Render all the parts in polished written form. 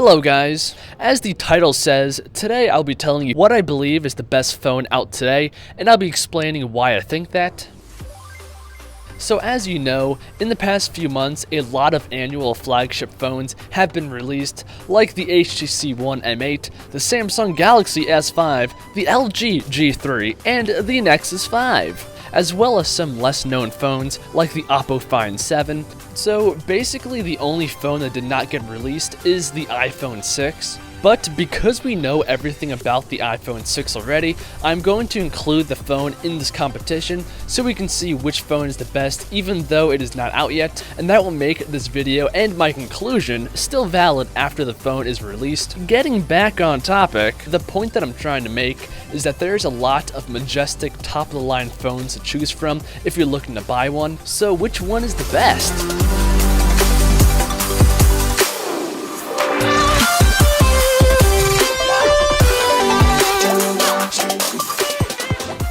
Hello guys, as the title says, today I'll be telling you what I believe is the best phone out today, and I'll be explaining why I think that. So as you know, in the past few months, a lot of annual flagship phones have been released, like the HTC One M8, the Samsung Galaxy S5, the LG G3, and the Nexus 5. As well as some less known phones like the Oppo Find 7. So basically the only phone that did not get released is the iPhone 6. But because we know everything about the iPhone 6 already, I'm going to include the phone in this competition so we can see which phone is the best even though it is not out yet, and that will make this video and my conclusion still valid after the phone is released. Getting back on topic, the point that I'm trying to make is that there's a lot of majestic top-of-the-line phones to choose from if you're looking to buy one, so which one is the best?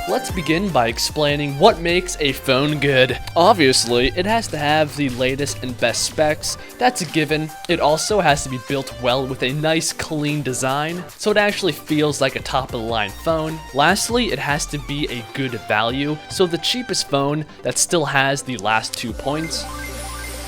Let's begin by explaining what makes a phone good. Obviously, it has to have the latest and best specs, that's a given. It also has to be built well with a nice clean design, so it actually feels like a top-of-the-line phone. Lastly, it has to be a good value, so the cheapest phone that still has the last 2 points.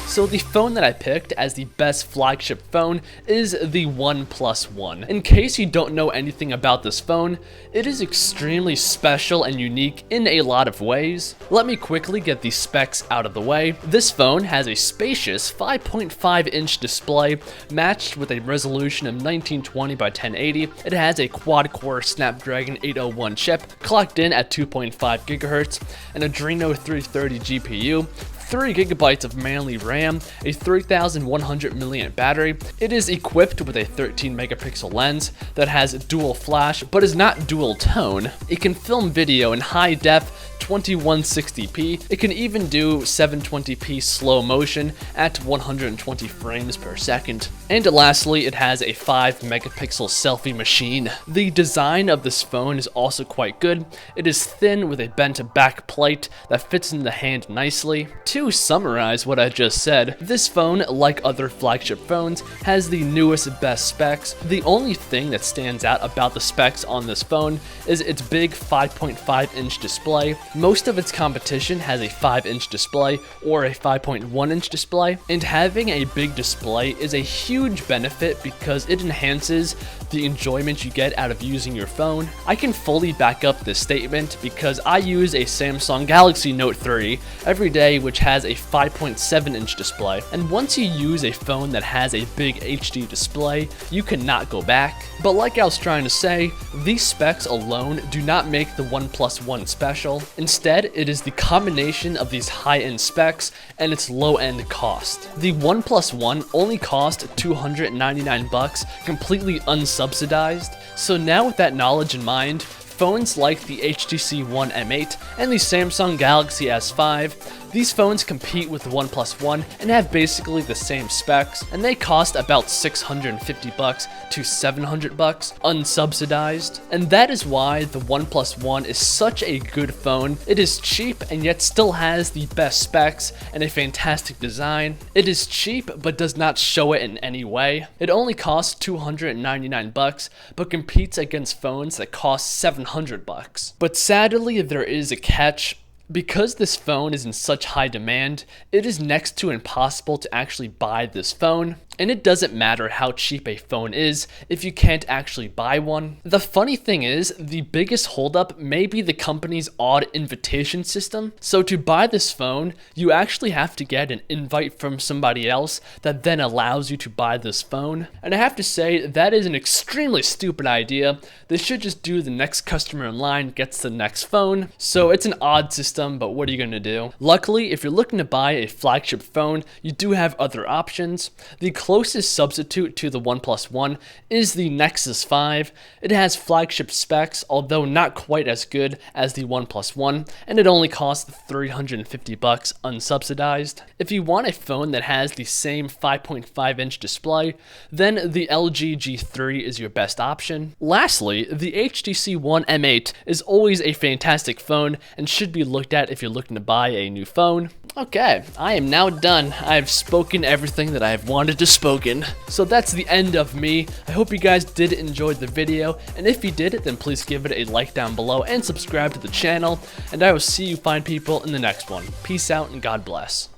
So the phone that I picked as the best flagship phone is the OnePlus One. In case you don't know anything about this phone, it is extremely special and unique in a lot of ways. Let me quickly get the specs out of the way. This phone has a spacious 5.5-inch display matched with a resolution of 1920 by 1080. It has a quad-core Snapdragon 801 chip clocked in at 2.5 GHz, an Adreno 330 GPU, 3 GB of manly RAM, a 3100 mAh battery. It is equipped with a 13 megapixel lens that has dual flash but is not dual tone. It can film video in high def 2160p. It can even do 720p slow motion at 120 frames per second. And lastly, it has a 5 megapixel selfie machine. The design of this phone is also quite good. It is thin with a bent back plate that fits in the hand nicely. To summarize what I just said, this phone, like other flagship phones, has the newest best specs. The only thing that stands out about the specs on this phone is its big 5.5-inch display. Most of its competition has a 5-inch display or a 5.1-inch display, and having a big display is a huge benefit because it enhances the enjoyment you get out of using your phone. I can fully back up this statement because I use a Samsung Galaxy Note 3 every day, which has a 5.7-inch display, and once you use a phone that has a big HD display, you cannot go back. But like I was trying to say, these specs alone do not make the OnePlus One special. Instead, it is the combination of these high-end specs and its low-end cost. The OnePlus One only cost $299, completely unsubsidized. So now with that knowledge in mind, phones like the HTC One M8 and the Samsung Galaxy S5, these phones compete with the OnePlus One and have basically the same specs, and they cost about $650 to $700 unsubsidized. And that is why the OnePlus One is such a good phone. It is cheap and yet still has the best specs and a fantastic design. It is cheap but does not show it in any way. It only costs $299 but competes against phones that cost $700. But sadly, there is a catch. Because this phone is in such high demand, it is next to impossible to actually buy this phone. And it doesn't matter how cheap a phone is if you can't actually buy one. The funny thing is, the biggest holdup may be the company's odd invitation system. So to buy this phone, you actually have to get an invite from somebody else that then allows you to buy this phone. And I have to say, that is an extremely stupid idea. They should just do the next customer in line gets the next phone. So it's an odd system, but what are you going to do? Luckily, if you're looking to buy a flagship phone, you do have other options. The closest substitute to the OnePlus One is the Nexus 5. It has flagship specs, although not quite as good as the OnePlus One, and it only costs $350 unsubsidized. If you want a phone that has the same 5.5-inch display, then the LG G3 is your best option. Lastly, the HTC One M8 is always a fantastic phone and should be looked at if you're looking to buy a new phone. Okay, I am now done. I have spoken everything that I have wanted to spoken. So that's the end of me. I hope you guys did enjoy the video, and if you did, then please give it a like down below and subscribe to the channel, and I will see you fine people in the next one. Peace out and God bless.